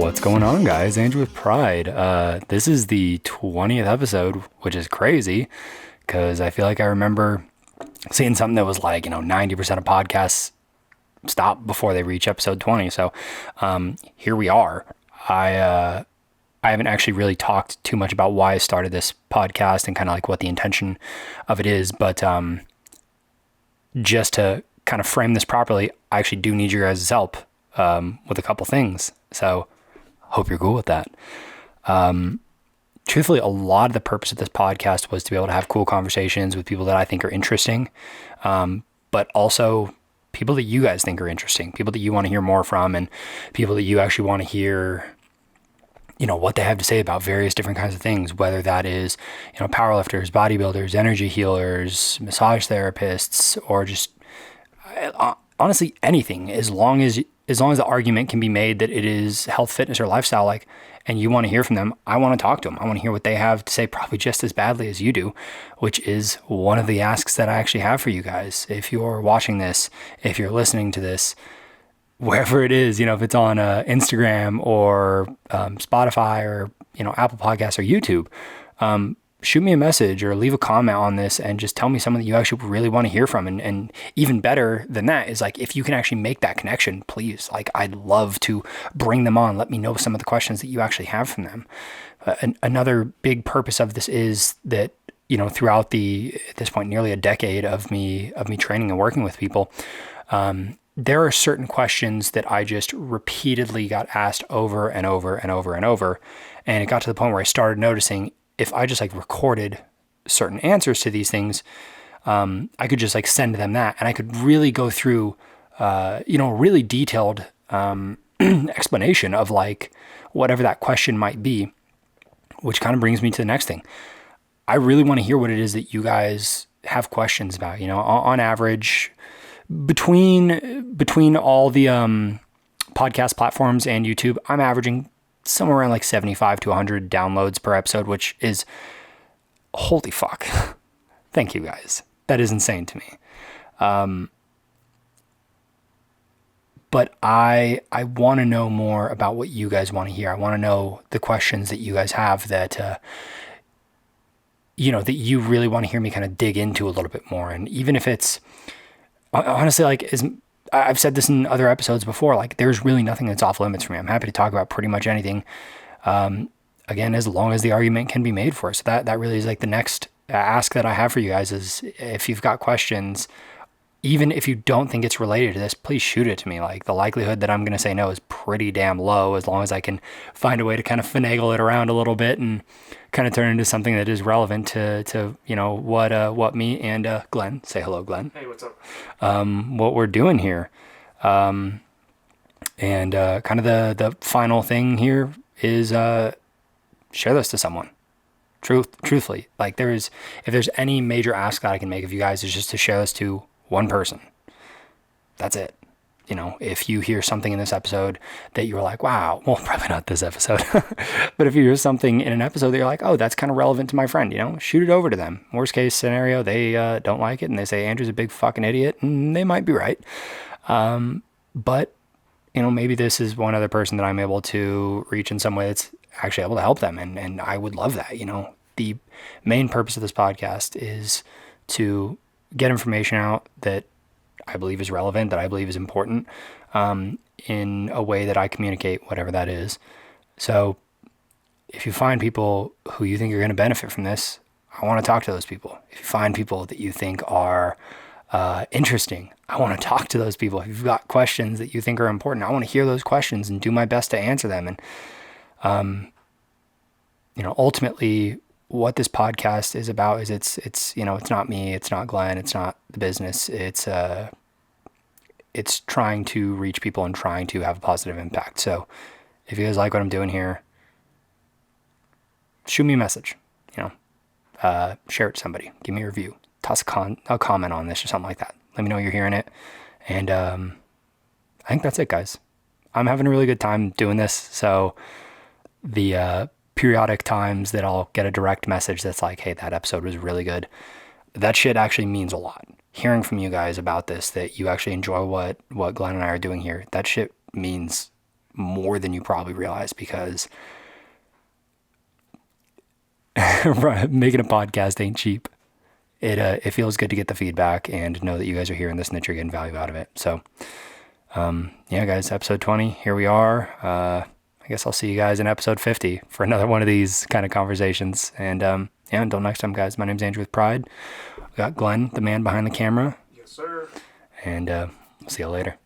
What's going on, guys? Andrew with Pride. This is the 20th episode, which is crazy because I feel like I remember seeing something that was like, 90% of podcasts stop before they reach episode 20. So here we are. I haven't actually really talked too much about why I started this podcast and kind of like what the intention of it is. But just to kind of frame this properly, I actually do need your guys' help with a couple things. So hope you're cool with that. Truthfully, a lot of the purpose of this podcast was to be able to have cool conversations with people that I think are interesting, but also people that you guys think are interesting, people that you want to hear more from, and people that you actually want to hear, what they have to say about various different kinds of things, whether that is, powerlifters, bodybuilders, energy healers, massage therapists, or just honestly anything, as long as the argument can be made that it is health, fitness, or lifestyle, and you want to hear from them, I want to talk to them. I want to hear what they have to say, probably just as badly as you do, which is one of the asks that I actually have for you guys. If you're watching this, if you're listening to this, wherever it is, if it's on Instagram or Spotify or, Apple Podcasts or YouTube, shoot me a message or leave a comment on this and just tell me someone that you actually really want to hear from. And even better than that is if you can actually make that connection, please, I'd love to bring them on. Let me know some of the questions that you actually have from them. Another big purpose of this is that, throughout at this point, nearly a decade of me training and working with people, there are certain questions that I just repeatedly got asked over and over and over and over. And it got to the point where I started noticing if I just recorded certain answers to these things, I could just send them that, and I could really go through, a really detailed explanation of whatever that question might be, which kind of brings me to the next thing. I really want to hear what it is that you guys have questions about. On average, between all the podcast platforms and YouTube, I'm averaging somewhere around 75 to 100 downloads per episode, which is holy fuck. Thank you guys. That is insane to me. But I want to know more about what you guys want to hear. I want to know the questions that you guys have that, that you really want to hear me kind of dig into a little bit more. And even if it's honestly, I've said this in other episodes before, there's really nothing that's off limits for me. I'm happy to talk about pretty much anything. Again, as long as the argument can be made for. So that really is the next ask that I have for you guys is if you've got questions, even if you don't think it's related to this, please shoot it to me. The likelihood that I'm going to say no is pretty damn low, as long as I can find a way to kind of finagle it around a little bit and kind of turn into something that is relevant to what me and Glenn, say hello, Glenn. Hey, what's up? What we're doing here. And kind of the final thing here is share this to someone. Truthfully, if there's any major ask that I can make of you guys, is just to share this to one person. That's it. If you hear something in this episode that you're wow, well, probably not this episode, but if you hear something in an episode that you're oh, that's kind of relevant to my friend, shoot it over to them. Worst case scenario, they don't like it and they say Andrew's a big fucking idiot, and they might be right. But maybe this is one other person that I'm able to reach in some way that's actually able to help them. And I would love that. The main purpose of this podcast is to get information out that I believe is relevant, that I believe is important, in a way that I communicate, whatever that is. So if you find people who you think are going to benefit from this, I want to talk to those people. If you find people that you think are interesting, I want to talk to those people. If you've got questions that you think are important, I want to hear those questions and do my best to answer them. And, ultimately what this podcast is about is it's not me, it's not Glenn, it's not the business. It's trying to reach people and trying to have a positive impact. So if you guys like what I'm doing here, shoot me a message, share it to somebody, give me a review, toss a comment on this or something like that. Let me know you're hearing it. And I think that's it, guys. I'm having a really good time doing this. So the periodic times that I'll get a direct message that's hey, that episode was really good, that shit actually means a lot. Hearing from you guys about this, that you actually enjoy what Glenn and I are doing here, that shit means more than you probably realize, because making a podcast ain't cheap. It feels good to get the feedback and know that you guys are hearing this and that you're getting value out of it. So, yeah, guys, episode 20, here we are. I guess I'll see you guys in episode 50 for another one of these kind of conversations. And yeah, until next time, guys, my name's Andrew with Pride. We got Glenn, the man behind the camera. Yes, sir. And see you later.